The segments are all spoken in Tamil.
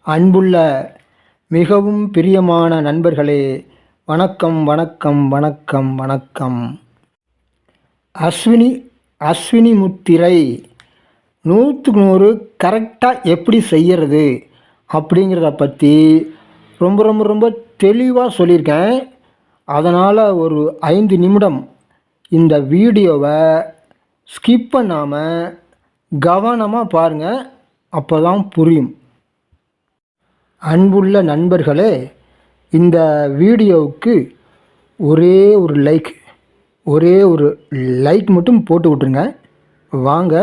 அன்புள்ள மிகவும் பிரியமான நண்பர்களே, வணக்கம் வணக்கம் வணக்கம் வணக்கம். அஸ்வினி முத்திரை 100க்கு 100 கரெக்டாக எப்படி செய்கிறது அப்படிங்கிறத பற்றி ரொம்ப ரொம்ப ரொம்ப தெளிவாக சொல்லியிருக்கேன். அதனால் ஒரு 5 நிமிடம் இந்த வீடியோவை ஸ்கிப் பண்ணாமல் கவனமாக பாருங்கள், அப்போ தான் புரியும். அன்புள்ள நண்பர்களே, இந்த வீடியோவுக்கு ஒரே ஒரு லைக் மட்டும் போட்டு விட்ருங்க. வாங்க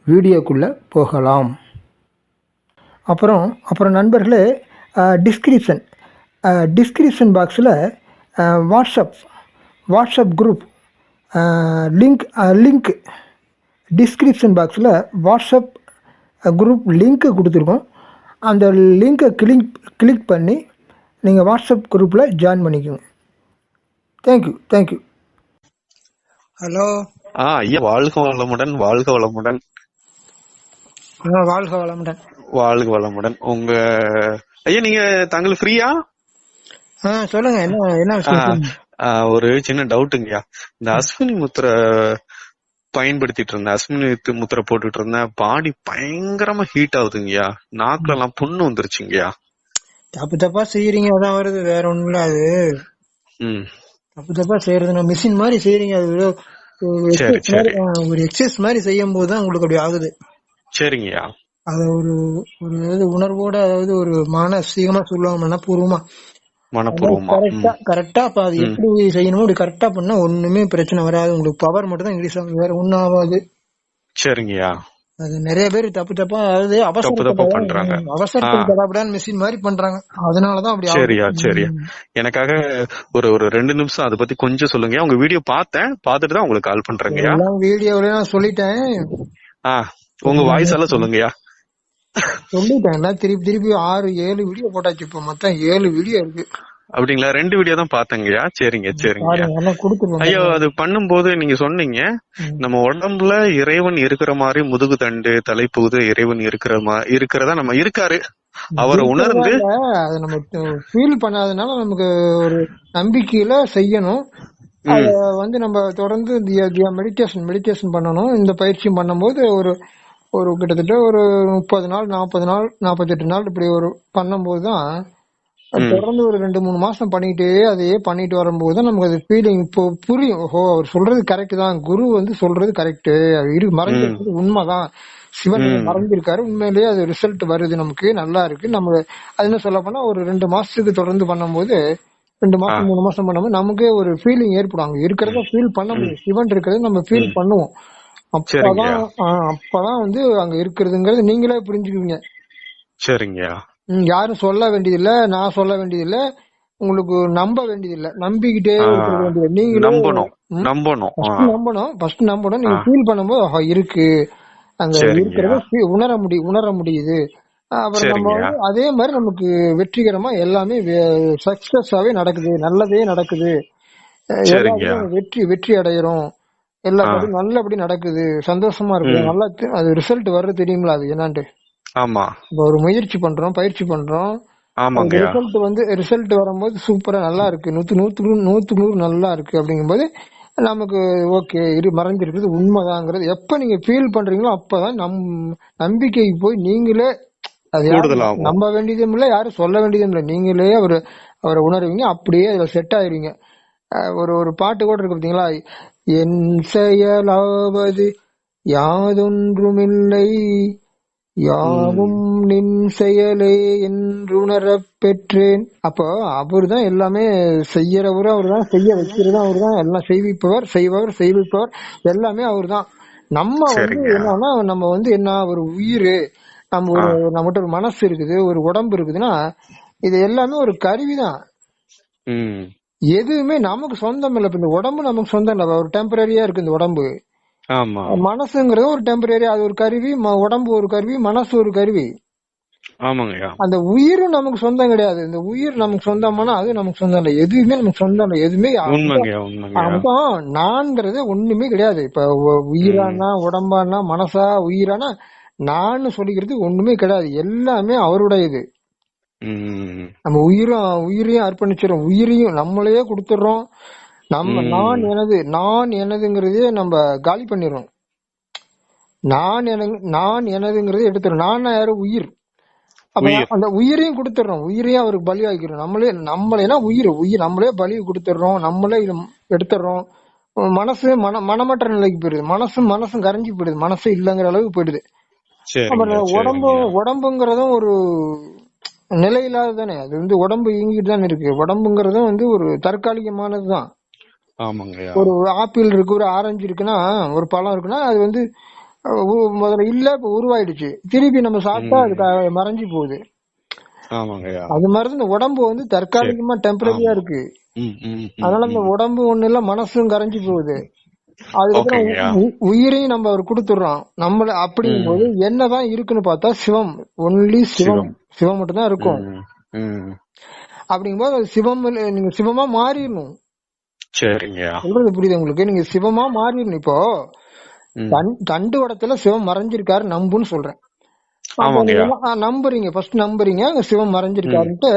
வீடியோக்குள்ளே போகலாம். அப்புறம் நண்பர்களே, டிஸ்கிரிப்ஷன் பாக்ஸில் வாட்ஸ்அப் குரூப் லிங்க் டிஸ்கிரிப்ஷன் பாக்ஸில் வாட்ஸ்அப் குரூப் லிங்க்கு கொடுத்துருக்கோம். அந்த லிங்கை கிளிக் பண்ணி நீங்கள் வாட்ஸ்அப் குரூப்பில் ஜாயின் பண்ணிக்கோங்க. தேங்க்யூ. ஹலோ. ஐயா, வாழ்க வளமுடன். வாழ்க வளமுடன். உங்க ஐயா, நீங்க தாங்கள் ஃப்ரீயா? சொல்லுங்க. என்ன ஒரு சின்ன டவுட்டுங்கய்யா. இந்த அஸ்வினி முத்திரை பயன்படுத்திட்டு இருந்தேன், அஸ்வினி முத்திரை போட்டுட்டு இருந்தேன். பாடி பயங்கரமா ஹீட் ஆகுதுங்கய்யா. நாக்குல எல்லாம் புண்ணு வந்துருச்சுங்கய்யா. தப்பா செய்யறீங்க, அதான் வருது, வேற ஒண்ணும் இல்ல. அது தப்பா செய்யறது மிஷின் மாதிரி செய்யறீங்க. அது ஒரு எக்ஸசைஸ் மாதிரி செய்யும் போதுதான் உங்களுக்கு அப்படி ஆகுது. சரிங்கய்யா. அத ஒரு உணர்வோட, அதாவது ஒரு மானசீகமா சொல்லுவாங்க, மனப்பூர்வமா கரெக்டா அது எப்படி செய்யணுமோ அப்படி கரெக்டா பண்ணா ஒண்ணுமே பிரச்சனை வராது. உங்களுக்கு பவர் மட்டும் தான் இன்க்ரீஸ் ஆகும், வேற ஒண்ணும் ஆகாது. சரிங்கய்யா. அது நிறைய பேர் தப்பா, அதாவது அவசரத்துக்கு மிஷின் மாதிரி பண்றாங்க. அதனாலதான் அப்படி. சரியா. எனக்காக ஒரு 2 நிமிஷம் அதை பத்தி கொஞ்சம் சொல்லுங்க. உங்க வீடியோ பாத்துட்டு தான் உங்களுக்கு கால் பண்றேங்கய்யா. வீடியோல நான் சொல்லிட்டேன். உங்க வாய்ஸ் எல்லாம் சொல்லுங்கய்யா. சொல்லிட்டேன். திருப்பி 6-7 வீடியோ போட்டாச்சு. இப்ப மொத்தம் 7 வீடியோ இருக்கு. அப்படிங்களா? 2 வீடியோ தான் பாத்தங்கய்யா. சரிங்க. ஐயோ, அது பண்ணும்போது நீங்க சொன்னீங்க, நம்ம உடம்புல இறைவன் இருக்கிற மாதிரி முதுகு தண்டு தலைப்புகுது இறைவன் இருக்கிறதா நம்ம இருக்காரு, அவரை உணர்ந்து அதை நம்ம ஃபீல் பண்ணாதனால நமக்கு ஒரு நம்பிக்கையில செய்யணும். அத நம்ம தொடர்ந்து மெடிடேஷன் பண்ணணும். இந்த பயிற்சி பண்ணும்போது ஒரு கிட்டத்தட்ட ஒரு 30 நாள் 40 நாள் 48 நாள் இப்படி ஒரு பண்ணும்போதுதான், தொடர்ந்து ஒரு 2-3 மாசம் அதையே பண்ணிட்டு வரும்போது நமக்கு அது ஃபீலிங் இப்போ புரியும். ஓஹோ, அவர் சொல்றது கரெக்ட் தான், குரு சொல்றது கரெக்ட், மறைஞ்சிருக்கிறது உண்மைதான், சிவன் மறைஞ்சிருக்காரு, உண்மையிலேயே அது ரிசல்ட் வருது, நமக்கு நல்லா இருக்கு. நம்ம அது என்ன சொல்ல போனா ஒரு 2 மாசத்துக்கு தொடர்ந்து பண்ணும்போது, 2 மாசம் 3 மாசம் பண்ணும்போது நமக்கே ஒரு ஃபீலிங் ஏற்படும். அங்க இருக்கிறத ஃபீல் பண்ண முடியும், சிவன் இருக்கிறத நம்ம ஃபீல் பண்ணுவோம். அப்பதான் அங்க இருக்கிறதுங்கிறது நீங்களே புரிஞ்சுக்குவீங்க. சரிங்க. யாரும் சொல்ல வேண்டியதில்ல, நான் சொல்ல வேண்டியதில்ல, உங்களுக்கு நம்ப வேண்டியதில்ல, நம்பிக்கிட்டே இருக்க வேண்டியது. நீங்களே ஃபர்ஸ்ட் நம்பணும். நீங்க ஃபீல் பண்ணும்போது இருக்கு, அங்க இருக்கிறத உணர முடியுது. அப்புறம் நம்ம அதே மாதிரி நமக்கு வெற்றிகரமா எல்லாமே சக்சஸாவே நடக்குது, நல்லதே நடக்குது, வெற்றி அடையிறோம், எல்லாத்தையும் நல்லபடி நடக்குது, சந்தோஷமா இருக்கு, நல்லா அது ரிசல்ட் வர்றது தெரியுங்களா? அது என்னன்ட்டு ஒரு முயற்சி பண்றோம், பயிற்சி பண்றோம், ரிசல்ட் வரும்போது சூப்பரா நல்லா இருக்கு, 100 நல்லா இருக்கு. அப்படிங்கும்போது நமக்கு ஓகே, மறைஞ்சிருக்குது உண்மைதாங்கிறது எப்ப நீங்க ஃபீல் பண்றீங்களோ அப்பதான் நம்பிக்கை போய் நீங்களே அது நம்ப வேண்டியதும் இல்ல, யாரும் சொல்ல வேண்டியதும் இல்ல, நீங்களே அவரை உணர்வீங்க, அப்படியே அதுல செட் ஆயிருவீங்க. ஒரு பாட்டு கூட இருக்கு பாத்தீங்களா, என் செயலாவது யாதொன்றுமில்லை, யாவும் நின் செயலே என்று உணரப் பெற்றேன். அப்போ அவரு தான் எல்லாமே செய்யறவரும் அவர் தான், செய்ய வைக்கிறதும் அவர் தான், எல்லாம் செய்விப்பவர் எல்லாமே அவர் தான். நம்ம என்னன்னா, நம்ம என்ன ஒரு உயிர், நம்மகிட்ட ஒரு மனசு இருக்குது, ஒரு உடம்பு இருக்குதுன்னா இது எல்லாமே ஒரு கருவிதான். எதுவுமே நமக்கு சொந்தம் இல்ல. இந்த உடம்பு நமக்கு சொந்தம் இல்ல, ஒரு டெம்பரரியா இருக்கு இந்த உடம்பு. மனசுங்கிறது ஒரு டெம்பரரி, அது ஒரு கருவி, உடம்பு ஒரு கருவி, மனசு ஒரு கருவி. அந்த உயிரும் நமக்கு சொந்தம் கிடையாது. இந்த உயிர் நமக்கு சொந்தமானா அது நமக்கு சொந்தம் இல்ல, எதுவுமே நமக்கு சொந்தம் இல்ல, எதுவுமே நான்ங்கிறது ஒண்ணுமே கிடையாது. இப்ப உயிரானா, உடம்பானா, மனசா, உயிரானா, நான் சொல்லிக்கிறது ஒண்ணுமே கிடையாது, எல்லாமே அவருடையது. நம்ம உயிரையும் அர்ப்பணிச்சிடறோம், உயிரையும் நம்மளையே கொடுத்துடுறோம். நம்ம நான் எனதுங்கிறதே நம்ம காலி பண்ணிடுறோம். நான் எனதுங்கிறதே எடுத்துறோம். நான் யாரு? உயிர். அப்ப அந்த உயிரையும் கொடுத்துடுறோம், உயிரையும் அவருக்கு பலி ஆகிக்கிறோம். நம்மளேனா உயிர் நம்மளே பலி கொடுத்துடுறோம், நம்மளே எடுத்துடுறோம். மனசு மனமற்ற நிலைக்கு போயிடுது, மனசும் கரைஞ்சி போயிடுது, மனசு இல்லங்கிற அளவுக்கு போயிடுது. அப்புறம் உடம்புங்கிறதும் ஒரு நிலை இல்லாததானே, அது வந்து உடம்பு இயங்கிட்டு தானே இருக்கு. உடம்புங்கிறதும் வந்து ஒரு தற்காலிகமானதுதான். ஒரு ஆப்பிள் இருக்கு, ஒரு ஆரஞ்சு இருக்குன்னா, ஒரு பழம் இருக்குன்னா, அது வந்து முதல்ல இல்ல, இப்ப உருவாயிடுச்சு, திருப்பி நம்ம சாப்பிட்டா அது மறைஞ்சு போகுது. அது மாதிரிதான் இந்த உடம்பு வந்து தற்காலிகமா டெம்பரரியா இருக்கு. அதனால இந்த உடம்பு ஒண்ணு இல்ல, மனசும் கரைஞ்சு போகுது. அதுக்கப்புறம் உயிரையும் நம்ம அவர் கொடுத்துடுறோம் நம்மள. அப்படிங்கும் போது என்னதான் இருக்குன்னு பார்த்தா சிவம், ஒன்லி சிவம் மட்டும் தான் இருக்கும். அப்படிங்கும்போது அது சிவம், நீங்க சிவமா மாறிடணும். சொல்றது புரியுது உங்களுக்கு? நீங்க சிவமா மாறிடணும். இப்போ தண்டு வடத்துல சிவம் மறைஞ்சிருக்காரு நம்புன்னு சொல்றேன். நம்புறீங்க, ஃபர்ஸ்ட் நம்புறீங்க அங்க சிவம் மறைஞ்சிருக்காருன்ட்டு.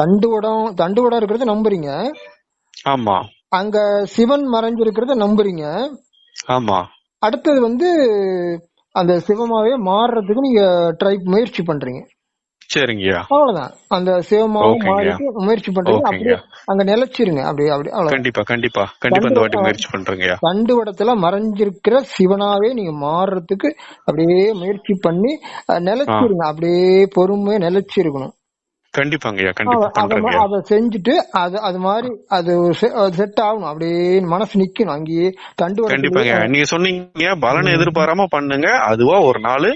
தண்டு வடம் இருக்கிறத நம்புறீங்க, அங்க சிவன் மறைஞ்சிருக்கிறத நம்புறீங்க. அடுத்தது வந்து அந்த சிவமாவே மாறுறதுக்கு நீங்க முயற்சி பண்றீங்க. அவ்வளவுதான். அந்த சிவமாவும் மாறிட்டு முயற்சி பண்றீங்க. அப்படியே அங்க நிலைச்சிருங்க. அப்படியே கண்டிப்பா முயற்சி பண்றீங்க. தண்டு வடத்துல மறைஞ்சிருக்கிற சிவனாவே நீங்க மாறுறதுக்கு அப்படியே முயற்சி பண்ணி நிலைச்சிருங்க. அப்படியே பொறுமையா நிலைச்சிருக்கணும். அத செஞ்சுட்டு அது மாதிரி அது செட் ஆகணும். அப்படியே மனசு நிக்கணும் அங்கேயே தண்டு வடத்துல. நீங்க சொன்னீங்க பலனை எதிர்பாராம பண்ணுங்க, அதுவா ஒரு நாள்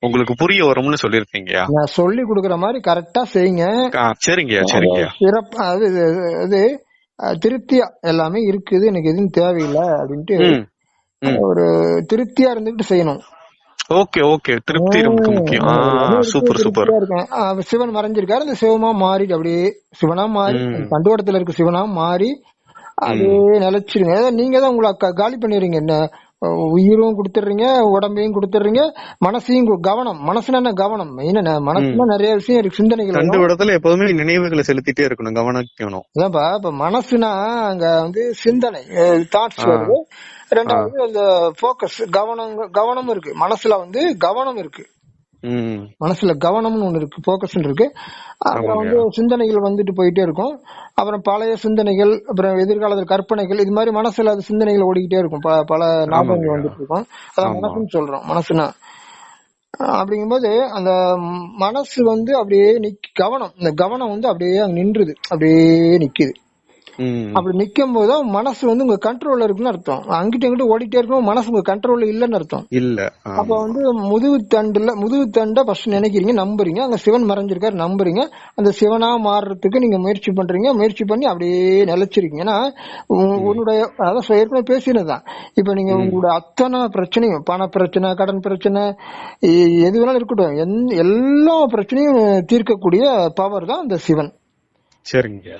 உங்களுக்கு புரிய வரும்னு சொல்லிருக்கீங்க. நான் சொல்லி கொடுக்கற மாதிரி கரெக்டா செய்யுங்க. சிறப்பா அது திருப்தியா எல்லாமே இருக்குது, எனக்கு எதுவும் தேவையில்லை அப்படின்ட்டு ஒரு திருப்தியா இருந்துகிட்டு செய்யணும். திருப்தி ரொம்ப முக்கியம். சூப்பர். சிவன் மறைஞ்சிருக்காரு, அந்த சிவமா மாறி அப்படியே சிவனா மாறி தண்டுவடத்துல இருக்க சிவனா மாறி அப்படியே நிலைச்சிருங்க. நீங்க தான் உங்களை காலி பண்ணிடுறீங்க. என்ன உயிரும் கொடுத்துடுறீங்க, உடம்பையும் கொடுத்துடுறீங்க, மனசையும். கவனம், மனசுனா என்ன? கவனம் மெயினா. மனசுனா நிறைய விஷயம் இருக்கு, சிந்தனைகள். ரெண்டு இடத்துல எப்போதுமே நினைவுகளை செலுத்திட்டே இருக்கணும், கவனிக்கணும். அதான்ப்பா, இப்ப மனசுனா அங்க வந்து சிந்தனை, தாட்ஸ் வருது. ரெண்டாவது அந்த போக்கஸ், கவனம் இருக்கு மனசுல, வந்து கவனம் இருக்கு மனசுல, கவனம்னு ஒண்ணு இருக்கு, போக்கஸ் இருக்கு. அப்புறம் வந்து சிந்தனைகள் வந்துட்டு போயிட்டே இருக்கும். அப்புறம் பழைய சிந்தனைகள், அப்புறம் எதிர்காலத்தில் கற்பனைகள், இது மாதிரி மனசுல அது சிந்தனைகள் ஓடிக்கிட்டே இருக்கும், பல ஞாபகங்கள் வந்துட்டு இருக்கும். அதான் மனசுன்னு சொல்றோம். மனசுனா அப்படிங்கும்போது அந்த மனசு வந்து அப்படியே கவனம், இந்த கவனம் வந்து அப்படியே அங்க நின்றுது, அப்படியே நிக்குது. அப்படி நிக்கும் போதுதான் மனசு வந்து உங்க கண்ட்ரோல்ல இருக்குன்னு அர்த்தம். அங்கிட்ட இங்கிட்ட ஓடிட்டே இருக்கும், மனசு உங்க கண்ட்ரோல்ல இல்லன்னு அர்த்தம். அப்ப வந்து முதுகு தண்டை ஃபர்ஸ்ட் நினைக்கிறீங்க, நம்புறீங்க, அங்க சிவன் மறைஞ்சிருக்காரு நம்புறீங்க. அந்த சிவனா மாறுறதுக்கு நீங்க முயற்சி பண்றீங்க, முயற்சி பண்ணி அப்படியே நிலைச்சிருக்கீங்க. ஏன்னா உன்னுடைய அதான் ஏற்கனவே பேசினதுதான். இப்ப நீங்க உங்களுடைய அத்தனை பிரச்சனையும், பண பிரச்சனை, கடன் பிரச்சனை, எது வேணாலும் இருக்கட்டும், எல்லா பிரச்சனையும் தீர்க்கக்கூடிய பவர் தான் அந்த சிவன்.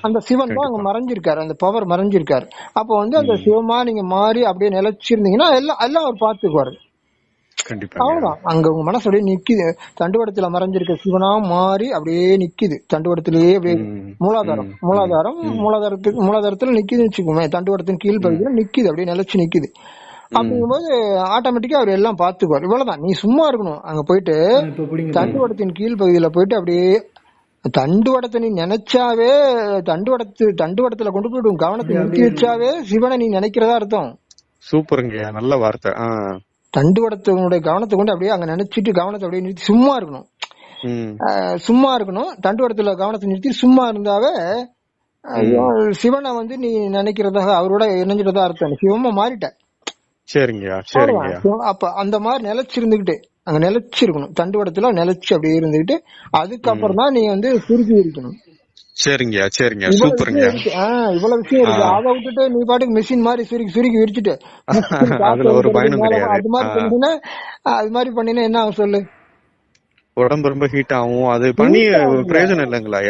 அந்த சிவன் தான் அங்க மறைஞ்சிருக்காரு, அந்த பவர் மறைஞ்சிருக்காரு. அப்ப வந்து அந்த சிவமா நீங்க மாறி அப்படியே நிலைச்சிருந்தீங்கன்னா எல்லாம் அவர் பாத்துக்குவாரு. அவ்வளவுதான். அங்க உங்க மனசு அப்படியே நிக்குது, தண்டுவடத்துல மறைஞ்சிருக்க சிவனா மாறி அப்படியே நிக்குது. தண்டுவடத்திலேயே அப்படியே மூலாதாரத்துல நிக்குதுன்னு வச்சுக்கோமே, தண்டுவடத்தின் கீழ் பகுதியில நிக்குது, அப்படியே நிலைச்சு நிக்குது. அப்படிங்கும்போது ஆட்டோமேட்டிக்கா அவர் எல்லாம் பாத்துக்குவார். இவ்வளவுதான். நீ சும்மா இருக்கணும். அங்க போயிட்டு தண்டுவடத்தின் கீழ் பகுதியில போயிட்டு அப்படியே தண்டுவடத்தை நீ நினைச்சாவே, தண்டுவடத்துல கொண்டு போயிடும், கவனத்தை நிறுத்தி வச்சாவே சிவனை நீ நினைக்கிறதா அர்த்தம். சூப்பருங்க, நல்ல வார்த்தை. தண்டுவடத்தினுடைய கவனத்தை கொண்டு அப்படியே அங்க நினைச்சிட்டு கவனத்தை அப்படியே நிறுத்தி சும்மா இருக்கணும். சும்மா இருக்கணும். தண்டுவடத்துல கவனத்தை நிறுத்தி சும்மா இருந்தாவே சிவனை வந்து நீ நினைக்கிறதாக, அவரோட இணைஞ்சிட்டதா அர்த்தம். சிவமா மாறிட்ட. அப்ப அந்த மாதிரி நிலைச்சிருந்துகிட்டு அங்க நிலைச்சிருக்கணும், தண்டுவடத்துல நிலைச்சு அப்படியே இருந்துகிட்டு அதுக்கப்புறம் தான் நீ வந்து சுருக்கி இருக்கணும். சூப்பருங்க. இவ்வளவு விஷயம் இருக்கு. அதை விட்டுட்டு நீ பாட்டுக்கு மிஷின் மாதிரி சுருக்கி விரிச்சுட்டு அது மாதிரி பண்ணினா என்ன ஆகும் சொல்லு? உடம்பு ரொம்ப ஹீட் ஆகும். அது பண்ணி பிரயோஜனம் இல்லைங்களா?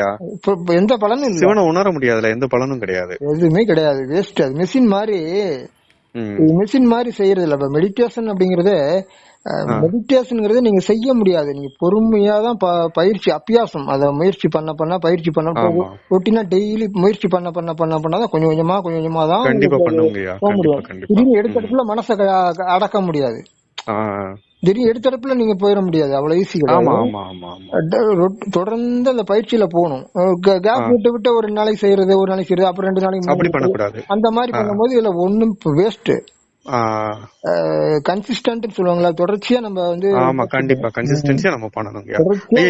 எந்த பலனும் இல்ல. சிவனை உணர முடியாதுல, எந்த பலனும் கிடையாது, எதுவுமே கிடையாது, வேஸ்ட். அது மிஷின் மாதிரி மிஷின் மாதிரி செய்யறது இல்ல. இப்ப மெடிடேஷன் அப்படிங்கறது மெடிடேஷன்ங்கிறது நீங்க செய்ய முடியாது. நீங்க பொறுமையா தான் பயிற்சி அபியாசம் அத முயற்சி பண்ண பயிற்சி பண்ண ரொட்டீனா டெய்லி முயற்சி பண்ணதான் கொஞ்சம் கொஞ்சமா தான் போக முடியும். திடீர்னு எடுத்தடுப்புல மனசை அடக்க முடியாது. திடீர்னு எடுத்தடுப்புல நீங்க போயிட முடியாது, அவ்வளவு ஈஸி கிடையாது. தொடர்ந்து அந்த பயிற்சியில போகணும். கேப் விட்டு ஒரு நாளைக்கு செய்யறது, ஒரு நாளைக்கு செய்யறது, அப்புறம் 2 நாளைக்கு அந்த மாதிரி பண்ணும்போது இதுல ஒண்ணும் வேஸ்ட். கன்சிஸ்டன்ட் சொல்லுவாங்களா, தொடர்ச்சியா நம்ம வந்து கண்டிப்பா கன்சிஸ்டன்சியா நம்ம பண்ணணும்.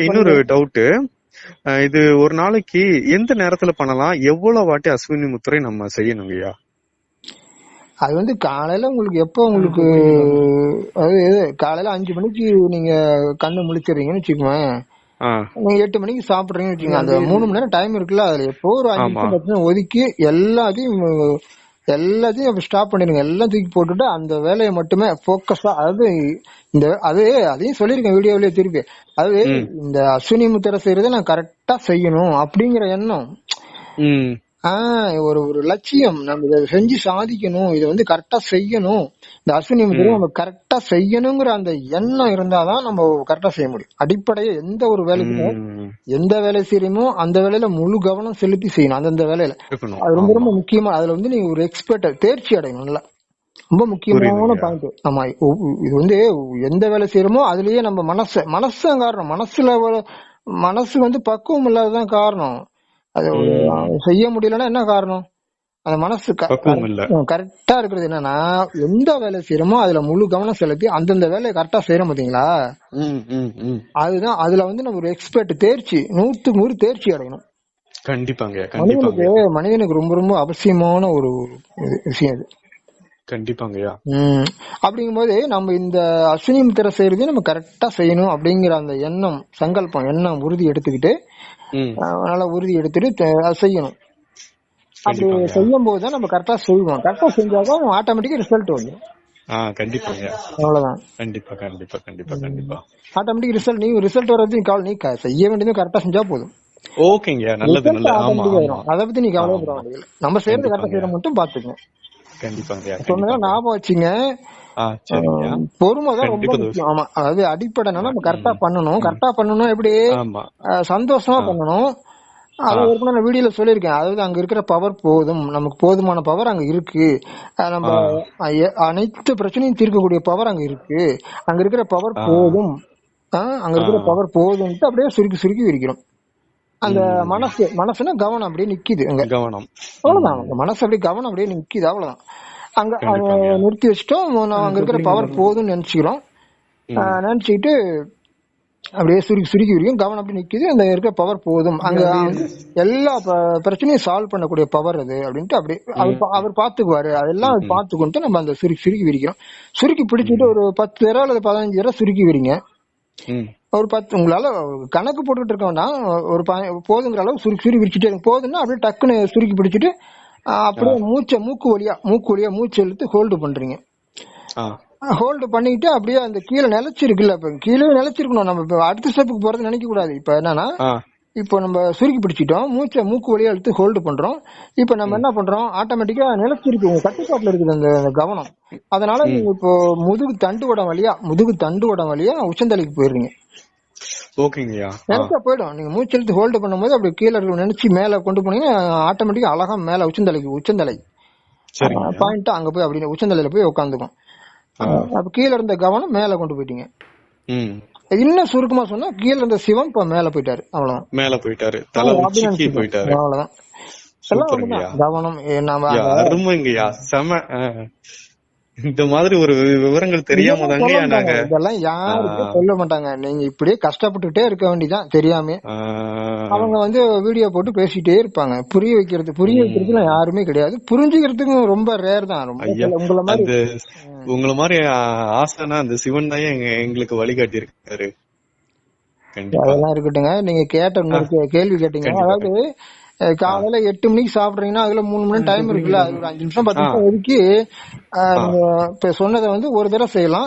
இன்னொரு டவுட், இது ஒரு நாளைக்கு எந்த நேரத்துல பண்ணலாம், எவ்வளவு வாட்டி அஸ்வினி முத்திரை நம்ம செய்யணுங்கய்யா? அது வந்து காலையில உங்களுக்கு எப்போ உங்களுக்கு அதாவது காலையில 5 மணிக்கு நீங்க கண்ணு முழிச்சிடுறீங்கன்னு வச்சுக்கோங்க, நீங்க 8 மணிக்கு சாப்பிடுறீங்கன்னு வச்சுக்கோங்க, அந்த 3 மணி நேரம் டைம் இருக்குல்ல, அதுல எப்போ ஒரு 5 நிமிஷம் 10 நிமிஷம் ஒதுக்கி எல்லாத்தையும் ஸ்டாப் பண்ணிருங்க. எல்லாம் தூக்கி போட்டுட்டு அந்த வேலையை மட்டுமே போக்கஸா, அதையும் சொல்லிருக்கேன் வீடியோலயே திருப்பி, அது இந்த அஸ்வினி முத்திரை செய்யறதை நான் கரெக்டா செய்யணும் அப்படிங்கிற எண்ணம், ஒரு லட்சியம், நம்ம இதை செஞ்சு சாதிக்கணும், இதை வந்து கரெக்டா செய்யணும், இந்த அஸ்வினி முத்திரை நம்ம கரெக்டா செய்யணுங்கிற அந்த எண்ணம் இருந்தாதான் நம்ம கரெக்டா செய்ய முடியும். அடிப்படையே எந்த ஒரு வேலைக்குமே, எந்த வேலை செய்யணுமோ அந்த வேலையில முழு கவனம் செலுத்தி செய்யணும். அந்தந்த வேலையில அது ரொம்ப ரொம்ப முக்கியமா. அதுல வந்து நீங்க ஒரு எக்ஸ்பர்ட் தேர்ச்சி அடையணும், நல்லா ரொம்ப முக்கியமான பாயிண்ட். ஆமா, இது வந்து எந்த வேலை செய்யறோமோ அதுலயே நம்ம மனசு காரணம். மனசு வந்து பக்குவம் இல்லாததான் காரணம். அது செய்ய முடியலன்னா என்ன காரணம்? அந்த மனசு கரெக்டா இருக்கிறது என்னன்னா, எந்த வேலை செய்யறோமோ அதுல முழு கவனம் செலுத்தி அந்தந்த வேலையை கரெக்டா செய்யறோம் பாத்தீங்களா, அதுதான். அதுல வந்து நம்ம ஒரு எக்ஸ்பர்ட் தேர்ச்சி 100% தேர்ச்சி அடையணும். கண்டிப்பாங்க. மனிதனுக்கு ரொம்ப ரொம்ப அவசியமான ஒரு விஷயம் அது. கண்டிப்பாங்கய்யா. அப்படிங்கும்போது நம்ம இந்த அஸ்வினி முத்திரை செய்யறதையும் நம்ம கரெக்டா செய்யணும் அப்படிங்கிற அந்த எண்ணம், சங்கல்பம், எண்ணம் உறுதி எடுத்துக்கிட்டு நல்லா உறுதி எடுத்துட்டு செய்யணும். அப்படி செய்யும் போதுதான் நம்ம கரெக்டா செய்வோம். கரெக்டா செஞ்சாதான் ஆட்டோமேட்டிக்கா ரிசல்ட் வந்துடும். அவ்வளவுதான். ஆட்டோமேட்டிக் ரிசல்ட், நீ ரிசல்ட் வர்றது நீ செய்ய வேண்டியது கரெக்டா செஞ்சா போதும். ஓகேங்க, நல்லது. அத பத்தி நீ கவலைப்பட வேண்டியது, நம்ம செய்யறது கரெக்டா செய்யற மட்டும் பாத்துக்கங்க. சொன்னதான் ஞாபகம் வச்சுங்க. பொறுமைதான் ரொம்ப முக்கியம். ஆமா, அதாவது அடிப்படை நம்ம கரெக்டா பண்ணணும். கரெக்டா பண்ணணும் எப்படி, சந்தோஷமா பண்ணணும். அது ஏற்கனவே நான் வீடியோல சொல்லியிருக்கேன். அதாவது அங்க இருக்கிற பவர் போதும், நமக்கு போதுமான பவர் அங்க இருக்கு, நம்ம அனைத்து பிரச்சனையும் தீர்க்கக்கூடிய பவர் அங்க இருக்கு, அங்க இருக்கிற பவர் போதும், அங்க இருக்கிற பவர் போதும்ட்டு அப்படியே சுருக்கி விரிக்கிறோம். அந்த மனசுனா கவனம் அப்படியே நிக்குது அங்க, அவ்வளவுதான். மனசு அப்படியே கவனம் அப்படியே நிக்குது, அவ்வளவுதான். அங்க நிறுத்தி வச்சுட்டோம். அங்க இருக்கிற பவர் போதும்னு நினைச்சுக்கிறோம். நினைச்சுக்கிட்டு அப்படியே சுருக்கி வரைக்கும் கவனம் அப்படி நிக்குது, அந்த இருக்க பவர் போதும், அங்க எல்லா பிரச்சனையும் சால்வ் பண்ணக்கூடிய பவர் அது அப்படின்ட்டு அப்படியே அவர் பாத்துக்குவாரு. அதெல்லாம் பாத்துக்கிட்டு நம்ம அந்த சுருக்கி விரிக்கிறோம். சுருக்கி பிடிச்சிட்டு ஒரு 10 தடவை அல்லது 15 தடவை சுருக்கி விரிங்க. ஒரு 10 உங்களால கணக்கு போட்டுட்டு இருக்கோம்னா ஒரு போதுங்கிற அளவு சுருக்கி விரிச்சுட்டே போதுன்னா அப்படியே டக்குன்னு சுருக்கி பிடிச்சிட்டு அப்படியே மூக்கு வழியா மூச்சு இழுத்து ஹோல்டு பண்றீங்க. ஹோல்டு பண்ணிட்டு அப்படியே அந்த கீழே நிலைச்சிருக்குல்ல, இப்ப கீழே நிலைச்சிருக்கணும். நம்ம இப்ப அடுத்த ஸ்டெப்புக்கு போறது நினைக்க கூடாது. இப்ப என்னன்னா, இப்போ நம்ம சுருக்கி பிடிச்சிட்டோம், மூக்கு வழியா எடுத்து ஹோல்டு பண்றோம். இப்ப நம்ம என்ன பண்றோம், ஆட்டோமேட்டிக்கா நிலைச்சிருக்கு, உங்க கட்டுப்பாட்டுல இருக்குது அந்த கவனம். அதனால நீங்க இப்போ முதுகு தண்டு வடம் வழியா உச்சந்தலைக்கு போயிடுறீங்க. நினைச்சா போயிடும். நீங்க மூச்சு எடுத்து ஹோல்டு பண்ணும் போது அப்படி கீழே நினைச்சு மேல கொண்டு போனீங்கன்னா ஆட்டோமேட்டிக்கா அழகா மேல உச்சந்தலை பாயிண்ட் அங்க போய் அப்படி உச்சந்தலையில போய் உட்காந்துக்கும். அப்ப கீழ இருந்த கவனம் மேல கொண்டு போயிட்டீங்க. இன்னும் சுருக்கமா சொன்னா கீழ இருந்த சிவம் இப்ப மேல போயிட்டாரு, அவ்வளவுதான். மேல போயிட்டாரு, தலை உச்சிக்கு போயிட்டாரு, அவ்வளவுதான். கவனம் அருமைங்கய்யா, செம. இந்த மாதிரி ஒரு விவரங்கள் தெரியாம தாங்க நாங்க இதெல்லாம் யாருக்கும் சொல்ல மாட்டாங்க. நீங்க இப்படியே கஷ்டப்பட்டுட்டே இருக்க வேண்டியதான் தெரியாம. அவங்க வந்து வீடியோ போட்டு பேசிட்டே இருப்பாங்க. புரிய வைக்கிறதுக்கு யாருமே கிடையாது. புரிஞ்சுக்கிறதுக்கும் ரொம்ப ரேர் தான். உங்கள மாதிரி ஆசைனா அந்த சிவன் தான் எங்களுக்கு வழிகாட்டி இருக்காரு. அதெல்லாம் இருக்கட்டுங்க. நீங்க கேட்ட கேள்வி கேட்டீங்க. அதாவது காலையில 8 மணிக்கு சாப்பிடுறீங்கன்னா அதுல 3 மணி நேரம் டைம் இருக்குல்ல, அது ஒரு 5 நிமிஷம் 10 நிமிஷம் ஒதுக்கி இப்ப சொன்னதை வந்து ஒரு தடவை செய்யலாம்,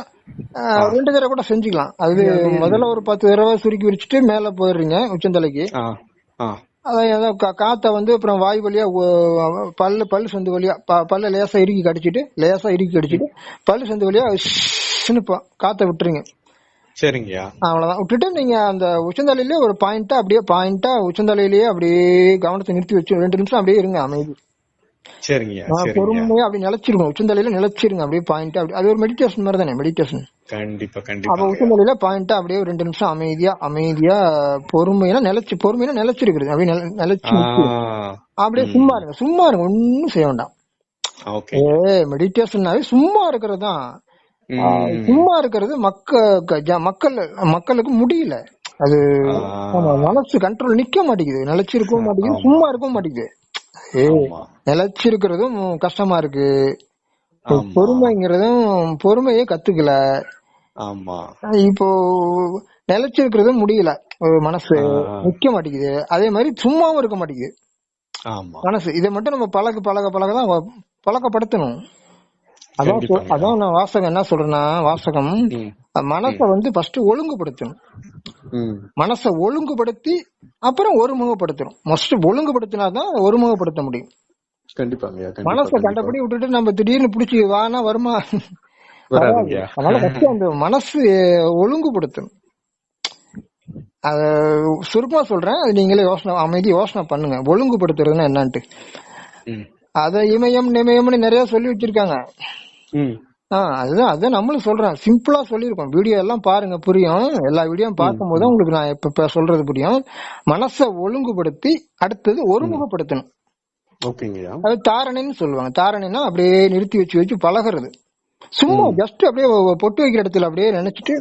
2 தடவை கூட செஞ்சுக்கலாம். அது முதல்ல ஒரு 10 தடவை சுருக்கி விரிச்சுட்டு மேல போயிடுறீங்க உச்சந்தலைக்கு. அதான் காத்த வந்து அப்புறம் வாய் வழியா பல்லு சந்து வழியா பல்ல லேசா இறுக்கி கடிச்சிட்டு பல்லு சந்து வழியா காத்த விட்டுருங்க. சரிங்கய்யா. அவ்வளவுதான். விட்டுட்டு நீங்க அந்த உச்சந்தலையிலேயே ஒரு பாயிண்டா உச்சந்தலையிலேயே அப்படியே கவனத்தை நிறுத்தி வச்சு 2 நிமிஷம் அப்படியே இருங்க அமைதி. பொறுமையா அப்படி நிலைச்சிருங்க, உச்சந்தலையில நிலைச்சிருங்க அப்படியே பாயிண்டா. அது ஒரு மெடிடேஷன் மாதிரி தானே மெடிடேஷன். கண்டிப்பா. அப்ப உச்சந்தலையில பாயிண்டா அப்படியே 2 நிமிஷம் அமைதியா பொறுமையா நிலைச்சிருக்கிறது. அப்படியே நிலைச்சு அப்படியே சும்மா இருங்க ஒன்னும் செய்ய வேண்டாம். மெடிடேஷன்னாவே சும்மா இருக்கிறது தான். சும்மா இருக்கிறது மக்களுக்கு முடியல. அது மனசு கண்ட்ரோல் நிக்க மாட்டேங்குது, நிலைச்சிருக்கவும் மாட்டேங்குது, சும்மா இருக்கவும் மாட்டேங்குது. நிலைச்சிருக்கிறதும் கஷ்டமா இருக்கு, பொறுமையே கத்துக்கல. இப்போ நிலைச்சிருக்கிறதும் முடியல, மனசு நிக்க மாட்டேங்குது. அதே மாதிரி சும்மாவும் இருக்க மாட்டேங்குது மனசு. இதை மட்டும் நம்ம பழகதான் பழக்கப்படுத்தணும். அதான் நான் வாசகம் என்ன சொல்றேன்னா, மனசை வந்து ஃபர்ஸ்ட் ஒழுங்குபடுத்தணும். மனசை ஒழுங்குபடுத்தி அப்புறம் ஒருமுகப்படுத்தணும். ஃபர்ஸ்ட் ஒழுங்குபடுத்தினாதான் ஒருமுகப்படுத்த முடியும். மனசை கண்டபடி விட்டுட்டு நம்ம திடீர்னு பிடிச்சி வானா வருமா? அதனால ஃபர்ஸ்ட் அந்த மனசு ஒழுங்குபடுத்தணும். அத சுருக்கமா சொல்றேன், அது நீங்களே யோசனை பண்ணுங்க. ஒழுங்குபடுத்துறதுன்னா என்னன்ட்டு. அத இமயம் நிமயம்னு நிறைய சொல்லி வச்சிருக்காங்க. அதான் நம்மளும் சொல்றேன், சிம்பிளா சொல்லிருக்கோம். வீடியோ எல்லாம் பாருங்க, புரியும். எல்லா வீடியோ பார்க்கும் போது உங்களுக்கு நான் இப்ப சொல்றது புரியும். மனசை ஒழுங்குபடுத்தி அடுத்தது ஒருமுகப்படுத்தணும். அது தாரணைன்னு சொல்லுவாங்க. தாரணைன்னா அப்படியே நிறுத்தி வச்சு பழகிறது. சும்மா ஜஸ்ட் அப்படியே பொட்டு வைக்கிற இடத்துல அப்படியே நினைச்சிட்டு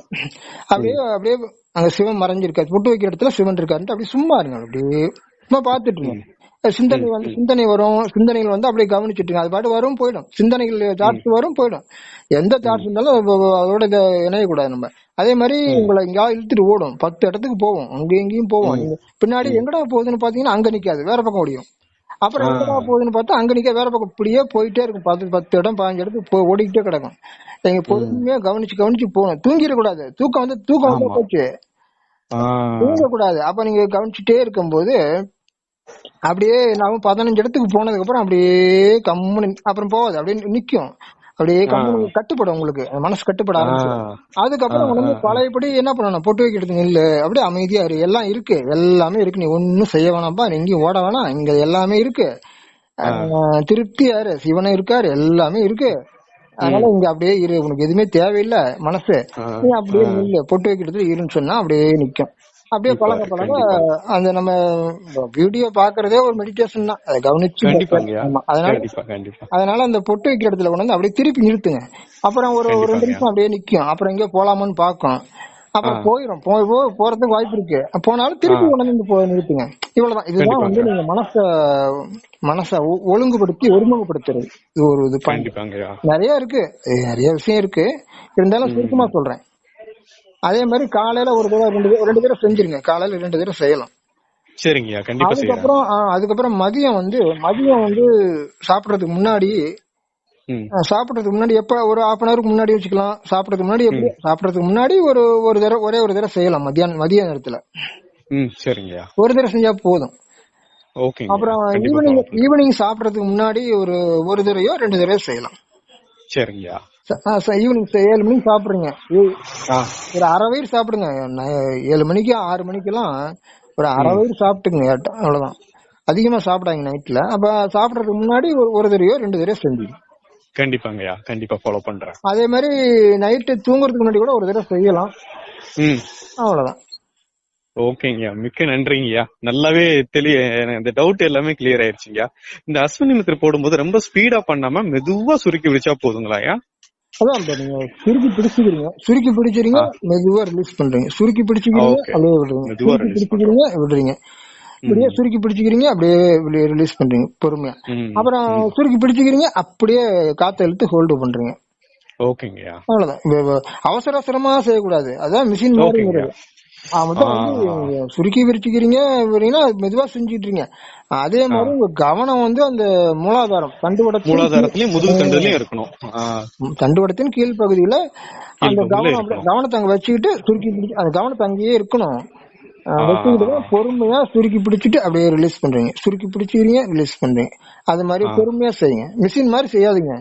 அப்படியே அங்க சிவன் மறைஞ்சிருக்காரு, பொட்டு வைக்கிற இடத்துல சிவன் இருக்காருன்ட்டு அப்படியே சும்மா இருங்க. அப்படியே சும்மா பாத்துட்டு இருங்க. சிந்தனை வரும், சிந்தனைகள் வந்து அப்படியே கவனிச்சுட்டு அது பாட்டு வரும் போயிடும். சிந்தனைகள் தாட்ஸ் வரும் போயிடும். எந்த தாட்ஸ் இருந்தாலும் அதோட இணையக்கூடாது நம்ம. அதே மாதிரி உங்களை எங்கேயாவது இழுத்துட்டு ஓடும், 10 இடத்துக்கு போவோம், அங்கேயும் எங்கேயும் போவோம். பின்னாடி எங்கடா போகுதுன்னு பாத்தீங்கன்னா அங்க நிக்காது, வேற பக்கம் ஓடியும். அப்புறம் எங்கடா போகுதுன்னு பார்த்தா அங்க நிக்க, வேற பக்கம் இப்படியே போயிட்டே இருக்கும். 10 இடம் 15 இடத்துக்கு ஓடிக்கிட்டே கிடக்கும். நீங்க பொறுமையா கவனிச்சு போகணும். தூங்கிடக்கூடாது. தூக்கம் வந்து போச்சு, தூங்கக்கூடாது. அப்ப நீங்க கவனிச்சுட்டே இருக்கும்போது அப்படியே நான் 15 இடத்துக்கு போனதுக்கு அப்புறம் அப்படியே கம்முன்னு அப்புறம் போகாது, அப்படியே நிக்கும். அப்படியே கம்முன்னு கட்டுப்படும், உங்களுக்கு மனசு கட்டுப்பட ஆரம்பிச்சிடும். அதுக்கப்புறம் உடனே பழையபடி என்ன பண்ணணும், பொட்டு வைக்கிறதுக்கு இல்ல, அப்படியே அமைதியா இரு. எல்லாம் இருக்கு, எல்லாமே இருக்கு, நீ ஒன்னும் செய்ய வேணாம்ப்பா, நீ எங்கேயும் ஓட வேணாம், இங்க எல்லாமே இருக்கு, திருப்தியா இரு, சிவனும் இருக்காரு, எல்லாமே இருக்கு. அதனால இங்க அப்படியே இரு, உனக்கு எதுவுமே தேவையில்லை மனசு, நீ அப்படியே நில்லு, பொட்டு வைக்கிறதுக்கு இருன்னு சொன்னா அப்படியே நிக்கும். அப்படியே பழக அந்த நம்ம வீடியோ பாக்குறதே ஒரு மெடிடேஷன் தான், அதை கவனிச்சு. அதனால அந்த பொட்டு வைக்கிற இடத்துல கொண்டு வந்து அப்படியே திருப்பி நிறுத்துங்க. அப்புறம் ஒரு 2 நிமிஷம் அப்படியே நிக்கும். அப்புறம் எங்கேயோ போலாமான்னு பாக்கும். அப்புறம் போயிடும், போறதுக்கு வாய்ப்பு இருக்கு. போனாலும் திருப்பி கொண்டு வந்து நிறுத்துங்க. இவ்வளவுதான். இதுதான் வந்து நீங்க மனச ஒழுங்குபடுத்தி ஒருமுகப்படுத்துறது. இது ஒரு இது நிறைய இருக்கு, நிறைய விஷயம் இருக்கு. இருந்தாலும் சுருக்கமா சொல்றேன். அதே மாதிரி காலையில ஒரு தடவை 2 தடவை செஞ்சிருங்க. காலையில 2 தடவை செய்யலாம். சரிங்கய்யா, கண்டிப்பா. அதுக்கப்புறம் மதியம் வந்து சாப்பிடறதுக்கு முன்னாடி எப்ப ஒரு 1/2 hour முன்னாடி வச்சுக்கலாம். சாப்பிடறதுக்கு முன்னாடி ஒரே ஒரு தடவை செய்யலாம். மதிய நேரத்துல ஒரு தடவை செஞ்சா போதும். அப்புறம் ஈவினிங் சாப்பிடறதுக்கு முன்னாடி ஒரு தடவையோ 2 தடவை செய்யலாம். சரிங்கய்யா. ஈவினிங் 7 மணிக்கு சாப்பிடுறீங்க, ஒரு அரை வயிறு சாப்பிடுங்க. 7 மணிக்கு 6 மணிக்கெல்லாம் ஒரு அரை வயிறு சாப்பிட்டுங்க, அவ்வளவுதான். அதிகமா சாப்பிடாங்க நைட்ல. அப்ப சாப்பிடறதுக்கு முன்னாடி ஒரு தடவையோ 2 தடவை செஞ்சுங்க. கண்டிப்பாங்கய்யா, கண்டிப்பா ஃபாலோ பண்றேன். அதே மாதிரி நைட்டு தூங்குறதுக்கு முன்னாடி கூட ஒரு தடவை செய்யலாம். அவ்வளவுதான். ஓகேங்கய்யா, மிக்க நன்றிங்கய்யா. நல்லாவே இந்த டவுட் எல்லாமே கிளியர் ஆயிருச்சுங்கய்யா. இந்த அஸ்வினி மெத்தட் போடும்போது ரொம்ப ஸ்பீடா பண்ணாம மெதுவா சுருக்கி பிடிச்சா போதுங்களாயா? அதான் நீங்க சுருக்கி பிடிச்சிருங்க, மெதுவா ரிலீஸ் பண்றீங்க. சுருக்கி பிடிச்சிக்கிறீங்க, அப்படியே விடுறீங்க. இப்படியே சுருக்கி பிடிச்சிக்கிறீங்க, அப்படியே ரிலீஸ் பண்றீங்க பொறுமையா. அப்புறம் சுருக்கி பிடிச்சிக்கிறீங்க, அப்படியே காத்த இழுத்து ஹோல்டு பண்றீங்க. ஓகேங்கய்யா, அவ்வளவுதான். அவசரமா செய்யக்கூடாது, அதான் மிஷின் மாதிரி. சுருக்கி விரிச்சுக்கிறீங்க, மெதுவா செஞ்சுட்டு. அதே மாதிரி உங்க கவனம் வந்து அந்த மூலாதாரம், தண்டுவடத்திலயும் முதுகு தண்டுலயும் இருக்கணும். தண்டுவடத்தின் கீழ்பகுதியில அந்த கவனத்தை அங்க வச்சுக்கிட்டு சுருக்கி பிடிச்சி அந்த கவனத்தை அங்கேயே இருக்கணும். வச்சுக்கிட்டு பொறுமையா சுருக்கி பிடிச்சிட்டு அப்படியே ரிலீஸ் பண்றீங்க, சுருக்கி பிடிச்சிக்கிறீங்க, ரிலீஸ் பண்றீங்க. அது மாதிரி பொறுமையா செய்யுங்க, மிஷின் மாதிரி செய்யாதீங்க.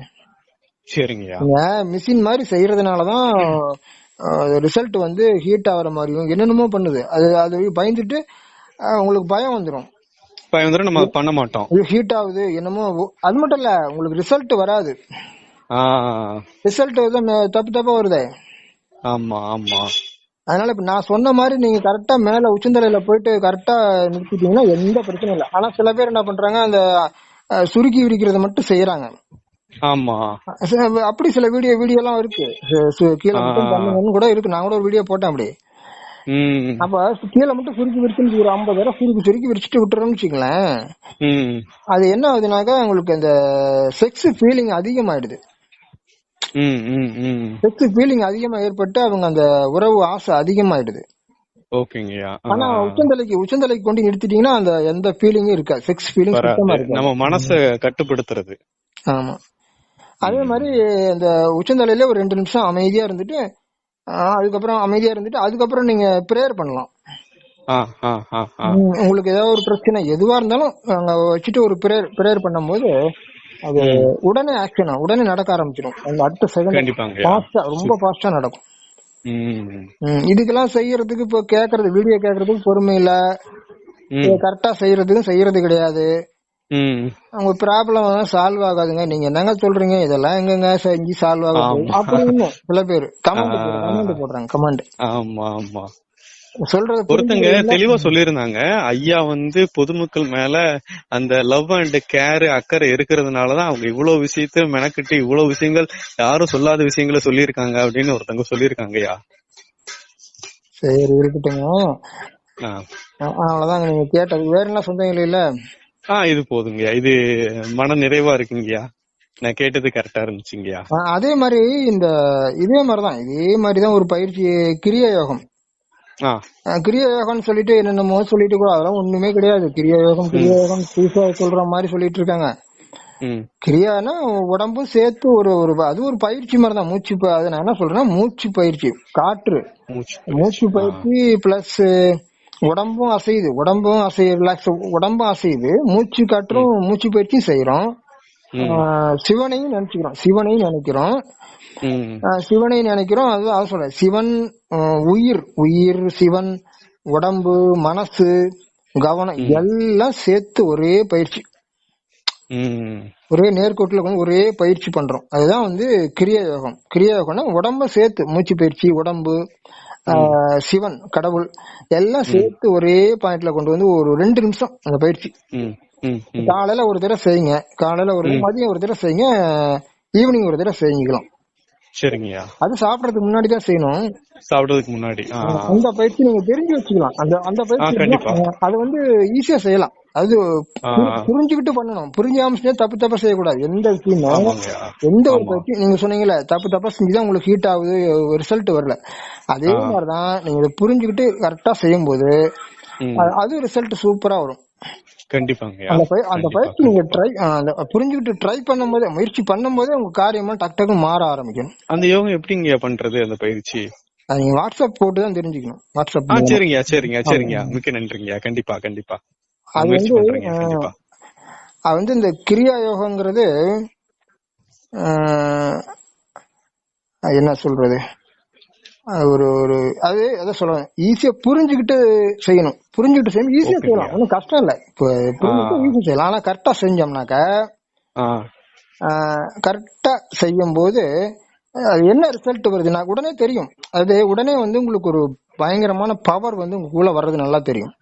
சரிங்கய்யா. மிஷின் மாதிரி செய்யறதுனாலதான் ரிசல்ட் வந்து ஹீட் ஆகுற மாதிரியும் என்னென்னமோ பண்ணுது. அது பயந்துட்டு உங்களுக்கு பயம் வந்துடும், நம்ம பண்ண மாட்டோம். ஹீட் ஆகுது என்னமோ. அது மட்டும் இல்ல, உங்களுக்கு ரிசல்ட் வராது. ரிசல்ட் தப்பு தப்பா வருதே. ஆமா ஆமா. அதனால இப்ப நான் சொன்ன மாதிரி நீங்க கரெக்டா மேல உச்சந்தலையில போயிட்டு கரெக்டா நிறுத்திட்டீங்கன்னா எந்த பிரச்சனையும் இல்லை. ஆனா சில பேர் என்ன பண்றாங்க, அந்த சுருக்கி விரிக்கிறத மட்டும் செய்யறாங்க. ஆமா, அப்படி சில வீடியோ எல்லாம் இருக்கு, கீழே மட்டும் பண்ணுங்கன்னு கூட இருக்கு. நான் கூட ஒரு வீடியோ போட்டேன் அப்படி. அப்ப கீழே மட்டும் சுருக்கி விரிச்சு ஒரு 50 தடவை சுருக்கி விரிச்சுட்டு விட்டுறோம்னு வச்சுங்களேன், அது என்ன ஆகுதுனாக்கா உங்களுக்கு அந்த செக்ஸ் ஃபீலிங் அதிகமாயிடுது. செக்ஸ் ஃபீலிங் அதிகமா ஏற்பட்டு அவங்க அந்த உறவு ஆசை அதிகமாயிடுது. ஆனா உச்சந்தலைக்கு கொண்டு நிறுத்திட்டீங்கன்னா அந்த எந்த ஃபீலிங்கும் இருக்காது, செக்ஸ் ஃபீலிங் சுத்தமா இருக்கு, நம்ம மனசை கட்டுப்படுத்துறது. ஆமா. அதே மாதிரி அந்த உச்சந்தலையில ஒரு 2 நிமிஷம் அமைதியா இருந்துட்டு அதுக்கப்புறம் நீங்க பிரேயர் பண்ணலாம். உங்களுக்கு ஏதாவது ஒரு பிரச்சனை எதுவா இருந்தாலும் அங்க வச்சுட்டு ஒரு பிரேயர் பண்ணும் போது அது உடனே ஆக்ஷன் உடனே நடக்க ஆரம்பிச்சிடும். அந்த அடுத்த செகண்ட் ஃபாஸ்டா, ரொம்ப ஃபாஸ்டா நடக்கும். இதுக்கெல்லாம் செய்யறதுக்கு இப்ப கேக்குறது, வீடியோ கேக்குறதுக்கு பொறுமை இல்ல, கரெக்டா செய்யறது கிடையாது. உங்க ப்ராப்ளம் சால்வ் ஆகாதுங்க, நீங்க என்னங்க சொல்றீங்க, இதெல்லாம் எங்கங்க செஞ்சு சால்வ் ஆகும் அப்படின்னு சில பேர் கமெண்ட் போடுறாங்க. கமெண்ட் சொல்றது ஒருத்தங்க தெளிவா சொல்லிருந்தாங்க, ஐயா வந்து பொதுமக்கள் மேல அந்த லவ் அண்ட் கேர் அக்கறை இருக்கிறதுனாலதான் அவங்க இவ்வளவு விஷயத்த மெனக்கிட்டு இவ்வளவு விஷயங்கள் யாரும் சொல்லாத விஷயங்களை சொல்லியிருக்காங்க அப்படின்னு ஒருத்தங்க சொல்லிருக்காங்கய்யா. சரி இருக்கட்டுங்க, அதனாலதான் நீங்க கேட்டது. வேற என்ன சொந்தங்கள் இல்ல? இது போதுங்கய்யா, இது மன நிறைவா இருக்குங்கய்யா, நான் கேட்டது கரெக்டா இருந்துச்சுங்கய்யா. அதே மாதிரி இதே மாதிரிதான் ஒரு பயிற்சி கிரியா யோகம். கிரியா யோகம்னு சொல்லிட்டு என்னென்னமோ சொல்லிட்டு கூட அதெல்லாம் ஒண்ணுமே கிடையாது. கிரியா யோகம் புதுசா சொல்ற மாதிரி சொல்லிட்டு இருக்காங்க. கிரியானா உடம்பும் சேர்த்து அது ஒரு பயிற்சி மாதிரிதான். மூச்சு, அது நான் என்ன சொல்றேன்னா மூச்சு பயிற்சி, காற்று மூச்சு பயிற்சி பிளஸ் உடம்பும் அசையுது, ரிலாக்ஸ், உடம்பும் அசையுது, மூச்சு காற்றும் மூச்சு பயிற்சியும் செய்யறோம். சிவனையும் நினைக்கிறோம். அதுதான் சொல்றேன். சிவன் உயிர் சிவன், உடம்பு, மனசு, கவனம் எல்லாம் சேர்த்து ஒரே பயிற்சி, ஒரே நேர்கோட்டுல ஒரே பயிற்சி பண்றோம். அதுதான் கிரியா யோகம். கிரியா யோகம்னா உடம்ப சேர்த்து மூச்சு பயிற்சி, உடம்பு, சிவன், கடவுள் எல்லாம் சேர்த்து ஒரே பாயிண்ட்ல கொண்டு ஒரு 2 நிமிஷம் அந்த பயிற்சி. காலையில ஒரு தடவை செய்யுங்க, மதியம் ஒரு தடவை செய்யுங்க, ஈவினிங் ஒரு தடவை செஞ்சுக்கலாம். சரிங்கய்யா. அது சாப்பிடறதுக்கு முன்னாடி தான் செய்யணும். சாப்பிடறதுக்கு முன்னாடி அந்த பயிற்சி நீங்க தெரிஞ்சு வச்சுக்கலாம். அந்த பயிற்சி அது ஈஸியா செய்யலாம். அது புரிஞ்சுக்கிட்டு பண்ணணும். புரிஞ்சாம தப்பா செய்யக்கூடாது. எந்த விஷயமும் எந்த ஒரு பயிற்சி நீங்க சொன்னீங்கல்ல, தப்பா செஞ்சுதான் உங்களுக்கு ஹீட் ஆகுது, ரிசல்ட் வரல. அதே மாதிரிதான் நீங்க இதை புரிஞ்சுக்கிட்டு கரெக்டா செய்யும் போது அது ரிசல்ட் சூப்பரா வரும். அந்த பயிற்சி நீங்க புரிஞ்சுக்கிட்டு ட்ரை பண்ணும் போதே, முயற்சி பண்ணும் போதே உங்க காரியமா டக்கு மாற ஆரம்பிக்கும். அந்த யோகம் எப்படிங்க பண்றது அந்த பயிற்சி? நீங்க வாட்ஸ்அப் போட்டு தான் தெரிஞ்சுக்கணும். வாட்ஸ்அப். சரிங்க, மிக்க நன்றிங்க. கண்டிப்பா அது இந்த கிரியா யோகங்கிறது என்ன சொல்றது, அதான் சொல்லுவேன், ஈஸியா புரிஞ்சுக்கிட்டு செய்யணும். ஈஸியா செய்யலாம், ஒன்னும் கஷ்டம் இல்ல. இப்ப ஈஸியா செய்யலாம். ஆனா கரெக்டா செஞ்சோம்னாக்க, கரெக்டா செய்யும் போது என்ன ரிசல்ட் வருதுன்னா உடனே தெரியும். அது உடனே உங்களுக்கு ஒரு பயங்கரமான பவர் உங்களுக்குள்ள வர்றது நல்லா தெரியும்.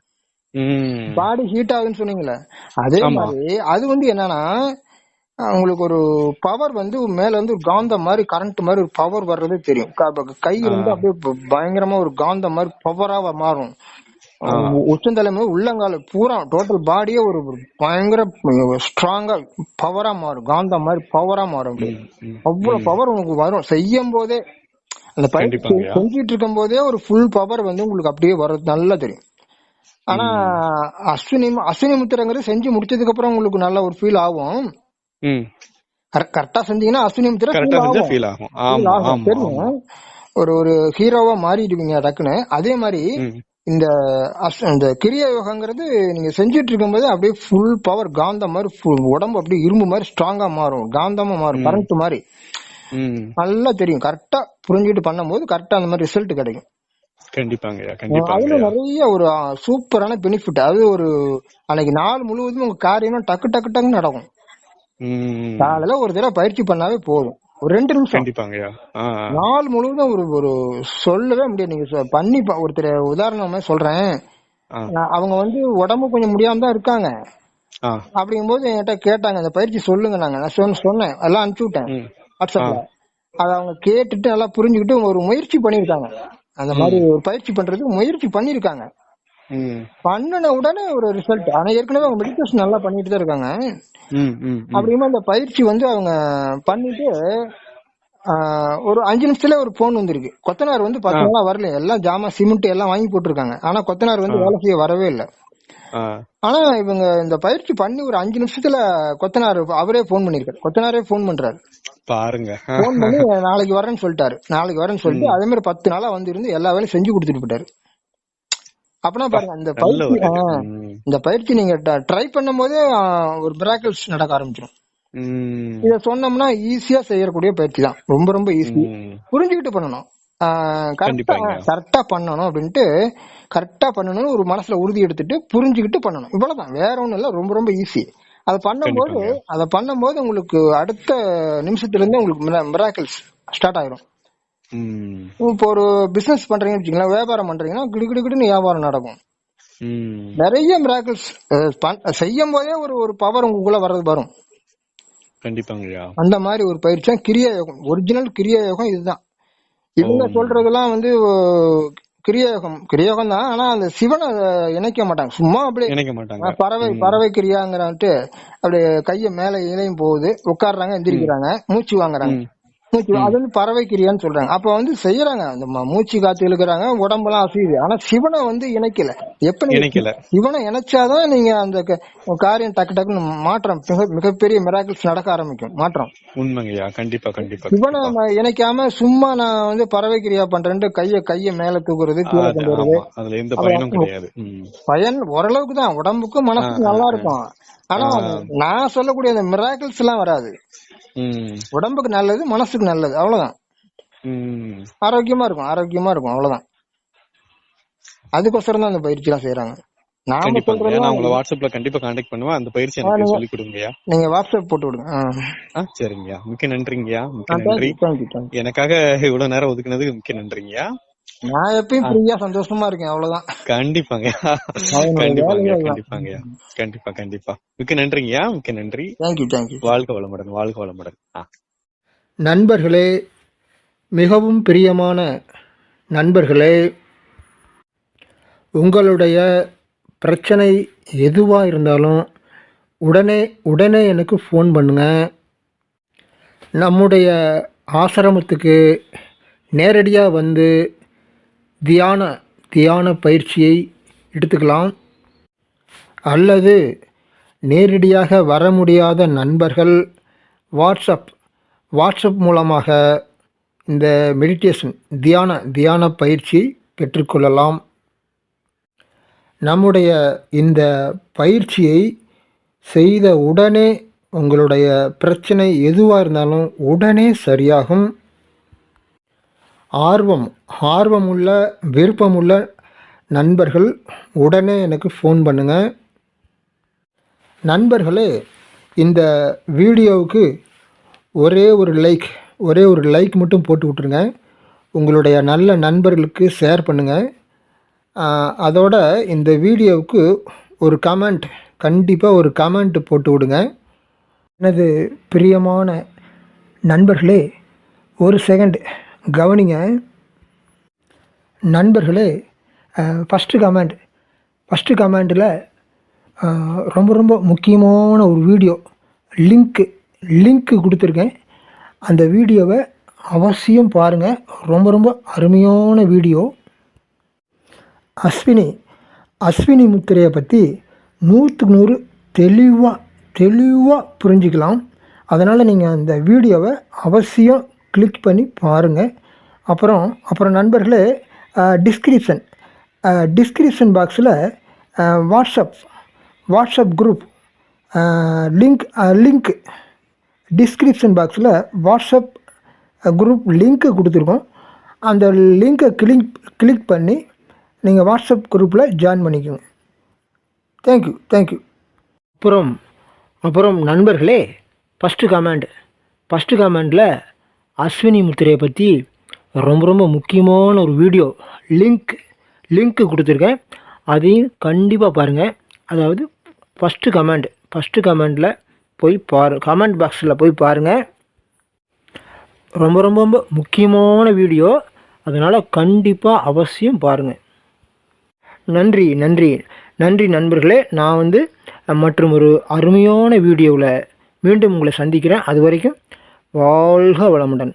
பாடி ஹீட் ஆகுதுன்னு சொன்னீங்களே, அதே மாதிரி அது என்னன்னா உங்களுக்கு ஒரு பவர் மேல ஒரு காந்த மாதிரி, கரண்ட் மாதிரி ஒரு பவர் வர்றது தெரியும். கை அப்படியே பயங்கரமா ஒரு காந்த மாதிரி பவரா மாறும். உச்சந்தலை உள்ளங்கால பூரா டோட்டல் பாடியே ஒரு பயங்கர ஸ்ட்ராங்கா பவரா மாறும், காந்த மாதிரி பவரா மாறும். அவ்வளவு பவர் உங்களுக்கு வரும் செய்யும் போதே. அந்த பயிற்சி செஞ்சிட்டு இருக்கும் போதே ஒரு ஃபுல் பவர் உங்களுக்கு அப்படியே வர்றது நல்லா தெரியும். ஆனா அஸ்வினி முத்திரைங்கிறது செஞ்சு முடிச்சதுக்கு அப்புறம் உங்களுக்கு நல்ல ஒரு ஃபீல் ஆகும். கரெக்டா செஞ்சீங்கன்னா அஸ்வினி முத்திரை ஃபீல் ஆகும். தெரியும், ஒரு ஹீரோவா மாறிடுவீங்க டக்குன்னு. அதே மாதிரி இந்த கிரியா யோகாங்கிறது நீங்க செஞ்சுட்டு இருக்கும்போது அப்படியே ஃபுல் பவர் காந்தம் மாதிரி உடம்பு அப்படியே இரும்பு மாதிரி ஸ்ட்ராங்கா மாறும், காந்தமா மாறும், கரண்ட் மாதிரி நல்லா தெரியும். கரெக்டா புரிஞ்சுட்டு பண்ணும்போது கரெக்டா அந்த மாதிரி ரிசல்ட் கிடைக்கும். அதுல நிறைய ஒரு சூப்பரான பெனிஃபிட். அது ஒரு அன்னைக்கு நாள் முழுவதும் உங்க காரியம் டக்கு டக்கு டக்குன்னு நடக்கும். காலையில ஒரு தடவை பயிற்சி பண்ணாவே போதும், ஒரு 2 நிமிஷம். நாள் முழுவதும் ஒரு சொல்லவே முடியாது. நீங்க பண்ணி ஒருத்தர் உதாரணமா சொல்றேன். அவங்க வந்து உடம்பு கொஞ்சம் முடியாம தான் இருக்காங்க. அப்படிங்கும்போது என்கிட்ட கேட்டாங்க இந்த பயிற்சி சொல்லுங்க. நான் சொன்னேன், எல்லாம் அனுப்பிச்சு விட்டேன் வாட்ஸ்அப்ல. அதை அவங்க கேட்டுட்டு நல்லா புரிஞ்சுக்கிட்டு ஒரு முயற்சி பண்ணிருக்காங்க. அந்த மாதிரி ஒரு பயிற்சி பண்றதுக்கு முயற்சி பண்ணிருக்காங்க. பண்ணின உடனே ஒரு ரிசல்ட். ஆனா ஏற்கனவே அவங்க மெடிடேஷன் நல்லா பண்ணிட்டு தான் இருக்காங்க. அப்படிங்கும்போது அந்த பயிற்சி வந்து அவங்க பண்ணிட்டு ஒரு 5 நிமிஷத்துல ஒரு போன் வந்திருக்கு. கொத்தனார் வந்து 10 நாளா வரல. எல்லாம் ஜாமா சிமெண்ட் எல்லாம் வாங்கி போட்டிருக்காங்க. ஆனா கொத்தனார் வந்து வேலை செய்ய வரவே இல்லை. ஆனா இவங்க இந்த பயிற்சி பண்ணி ஒரு 5 நிமிஷத்துல கொத்தனார் அவரே போன் பண்ணிருக்காரு. கொத்தனாரே போன் பண்றாரு பாருங்க. போன் பண்ணி நாளைக்கு வரேன்னு சொல்லிட்டாரு. நாளைக்கு வரேன்னு சொல்லிட்டு அதே மாதிரி 10 நாளா வந்து இருந்து எல்லா வேலையும் செஞ்சு கொடுத்துட்டு போயிட்டாரு. அப்பனா பாருங்க, இந்த பயிற்சி நீங்க ட்ரை பண்ணும் போதே ஒரு மிராக்கிள்ஸ் நடக்க ஆரம்பிச்சிடும். இத சொன்னோம்னா ஈஸியா செய்யக்கூடிய பயிற்சி தான். ரொம்ப ரொம்ப ஈஸி. புரிஞ்சுக்கிட்டு பண்ணணும், கரெக்டா பண்ணணும் அப்படின்ட்டு கரெக்டா பண்ணணும்னு ஒரு மனசுல உறுதி எடுத்துட்டு புரிஞ்சுக்கிட்டு பண்ணணும். இவ்வளவுதான், வேற ஒண்ணும் இல்ல. ரொம்ப ரொம்ப ஈஸி. அதை பண்ணும்போது உங்களுக்கு அடுத்த நிமிஷத்துல இருந்து உங்களுக்கு மிராக்கிள்ஸ் ஸ்டார்ட் ஆயிரும். இப்போ ஒரு பிசினஸ் பண்றீங்கன்னு வச்சுக்கலாம், வியாபாரம் பண்றீங்கன்னா கிடுகிடுன்னு வியாபாரம் நடக்கும். நிறைய மிராக்கிள்ஸ் செய்யும் போதே ஒரு பவர் உங்களுக்குள்ள வரும். கண்டிப்பாங்க. அந்த மாதிரி ஒரு பயிற்சி கிரியா யோகம். ஒரிஜினல் கிரியா யோகம் இதுதான். இவங்க சொல்றதெல்லாம் வந்து கிரியோகம் தான். ஆனா அந்த சிவனை இணைக்க மாட்டாங்க. சும்மா அப்படியே பறவை கிரியாங்கிறான்ட்டு அப்படியே கைய மேல இலையும் போகுது, உட்காடுறாங்க, எந்திரிக்கிறாங்க, மூச்சு வாங்குறாங்க. அது வந்து பறவை கிரியான்னு சொல்றாங்க. அப்ப வந்து செய்யறாங்க, அந்த மூச்சு காத்து இழுக்கிறாங்க, உடம்பெல்லாம் அசையுது. ஆனா சிவனை வந்து இணைக்கல. எப்ப இணைக்கல, சிவனை இணைச்சாதான் நீங்க அந்த காரியம் டக்கு டக்குன்னு மாற்றம், மிகப்பெரிய மிராக்கிள்ஸ் நடக்க ஆரம்பிக்கும். மாற்றம் உண்மைங்கய்யா. கண்டிப்பா கண்டிப்பா. சிவனை இணைக்காம சும்மா நான் வந்து பறவை கிரியா பண்றேன்ட்டு கைய மேல தூக்குறது, கீழே கொண்டு வருது, அதுல எந்த பயனும் கிடையாது. பயன் ஓரளவுக்கு தான், உடம்புக்கும் மனசுக்கும் நல்லா இருக்கும். ஆனா நான் சொல்லக்கூடிய அந்த மிராக்கிள்ஸ் எல்லாம் வராது. உடம்புக்கு நல்லது, மனசுக்கு நல்லது, அவ்வளவுதான். ஆரோக்கியமா இருக்கும் அவ்வளவுதான். அதுக்கோசரம் தான் அந்த பயிற்சி எல்லாம் செய்யறாங்க. நாம சொல்றது நான் உங்களை வாட்ஸ்அப்ல கண்டிப்பா கான்டாக்ட் பண்ணுவேன். அந்த பயிற்சி எனக்கு சொல்லி கொடுங்கயா. நீங்க வாட்ஸ்அப் போட்டு விடுங்க. சரிங்கய்யா, மிக்க நன்றிங்கய்யா. மிக்க நன்றி. எனக்காக இவ்வளவு நேரம் ஒதுக்குனதுக்கு மிக்க நன்றிங்கய்யா. நான் எப்பயும் ஃப்ரீயா சந்தோஷமா இருக்கேன், அவ்வளவுதான். கண்டிப்பாங்க கண்டிப்பாங்க. கண்டிப்பா. மிக்க நன்றிங்கய்யா, மிக்க நன்றி. தேங்க்யூ. வாழ்க வளமுடன். நண்பர்களே, மிகவும் பிரியமான நண்பர்களே, உங்களுடைய பிரச்சனை எதுவா இருந்தாலும் உடனே எனக்கு ஃபோன் பண்ணுங்க. நம்முடைய ஆசிரமத்துக்கு நேரடியாக வந்து தியான பயிற்சியை எடுத்துக்கலாம். அல்லது நேரடியாக வர முடியாத நண்பர்கள் வாட்ஸ்அப் மூலமாக இந்த மெடிடேஷன் தியான பயிற்சி பெற்றுக்கொள்ளலாம். நம்முடைய இந்த பயிற்சியை செய்த உடனே உங்களுடைய பிரச்சனை எதுவாக இருந்தாலும் உடனே சரியாகும். ஆர்வமுள்ள விருப்பமுள்ள நண்பர்கள் உடனே எனக்கு ஃபோன் பண்ணுங்கள். நண்பர்களே, இந்த வீடியோவுக்கு ஒரே ஒரு லைக் மட்டும் போட்டு விட்ருங்க. உங்களுடைய நல்ல நண்பர்களுக்கு ஷேர் பண்ணுங்கள். அதோட இந்த வீடியோவுக்கு கண்டிப்பாக ஒரு கமெண்ட் போட்டு விடுங்க. எனது பிரியமான நண்பர்களே, ஒரு செகண்ட் கவனிங்க. நண்பர்களே, ஃபஸ்ட்டு கமெண்டில் ரொம்ப முக்கியமான ஒரு வீடியோ லிங்க்கு கொடுத்துருக்கேன். அந்த வீடியோவை அவசியம் பாருங்கள். ரொம்ப அருமையான வீடியோ. அஸ்வினி முத்திரையை பற்றி 100க்கு 100 தெளிவாக புரிஞ்சிக்கலாம். அதனால் நீங்கள் அந்த வீடியோவை அவசியம் கிளிக் பண்ணி பாருங்கள். அப்புறம் நண்பர்களே, டிஸ்கிரிப்ஷன் டிஸ்கிரிப்ஷன் பாக்ஸில் வாட்ஸ்அப் குரூப் லிங்க் டிஸ்கிரிப்ஷன் பாக்ஸில் வாட்ஸ்அப் குரூப் லிங்க்கு கொடுத்துருக்கோம். அந்த லிங்க்கை கிளிக் பண்ணி நீங்கள் வாட்ஸ்அப் குரூப்பில் ஜாயின் பண்ணிக்கோங்க. தேங்க்யூ. அப்புறம் நண்பர்களே, ஃபஸ்ட்டு கமெண்டில் அஸ்வினி முத்திரையை பற்றி ரொம்ப முக்கியமான ஒரு வீடியோ லிங்க்கு கொடுத்துருக்கேன். அதையும் கண்டிப்பாக பாருங்கள். அதாவது ஃபஸ்ட்டு கமெண்டில் போய் கமெண்ட் பாக்ஸில் போய் பாருங்கள். ரொம்ப முக்கியமான வீடியோ, அதனால் கண்டிப்பாக அவசியம் பாருங்கள். நன்றி நண்பர்களே. நான் மற்றும் ஒரு அருமையான வீடியோவில் மீண்டும் உங்களை சந்திக்கிறேன். அது வரைக்கும் வாழ்க வளமுடன்.